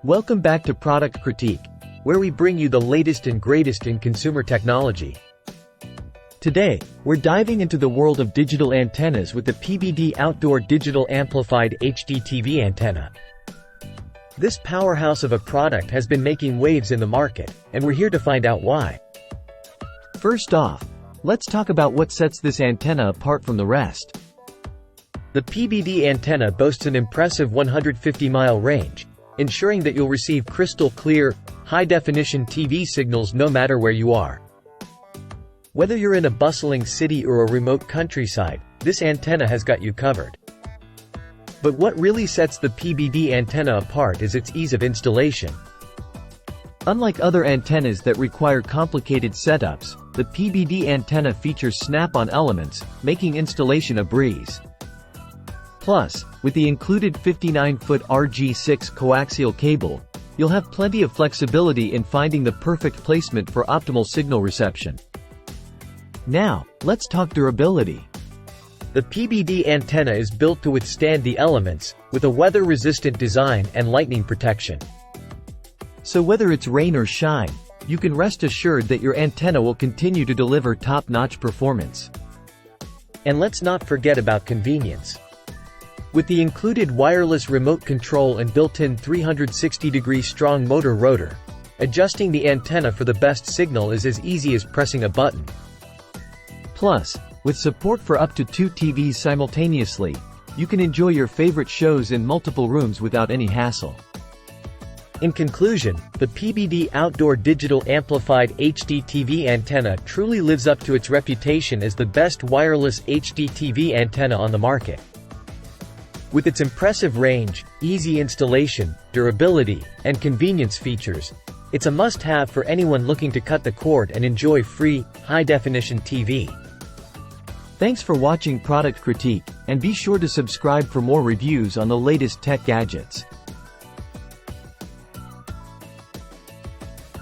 Welcome back to Product Critique, where we bring you the latest and greatest in consumer technology. Today, we're diving into the world of digital antennas with the PBD Outdoor Digital Amplified HDTV Antenna. This powerhouse of a product has been making waves in the market, and we're here to find out why. First off, let's talk about what sets this antenna apart from the rest. The PBD antenna boasts an impressive 150-mile range, ensuring that you'll receive crystal clear, high-definition TV signals no matter where you are. Whether you're in a bustling city or a remote countryside, this antenna has got you covered. But what really sets the PBD antenna apart is its ease of installation. Unlike other antennas that require complicated setups, the PBD antenna features snap-on elements, making installation a breeze. Plus, with the included 59-foot RG6 coaxial cable, you'll have plenty of flexibility in finding the perfect placement for optimal signal reception. Now, let's talk durability. The PBD antenna is built to withstand the elements, with a weather-resistant design and lightning protection. So whether it's rain or shine, you can rest assured that your antenna will continue to deliver top-notch performance. And let's not forget about convenience. With the included wireless remote control and built-in 360-degree strong motor rotor, adjusting the antenna for the best signal is as easy as pressing a button. Plus, with support for up to 2 TVs simultaneously, you can enjoy your favorite shows in multiple rooms without any hassle. In conclusion, the PBD Outdoor Digital Amplified HDTV Antenna truly lives up to its reputation as the best wireless HDTV antenna on the market. With its impressive range, easy installation, durability, and convenience features, it's a must-have for anyone looking to cut the cord and enjoy free, high-definition TV. Thanks for watching Product Critique, and be sure to subscribe for more reviews on the latest tech gadgets.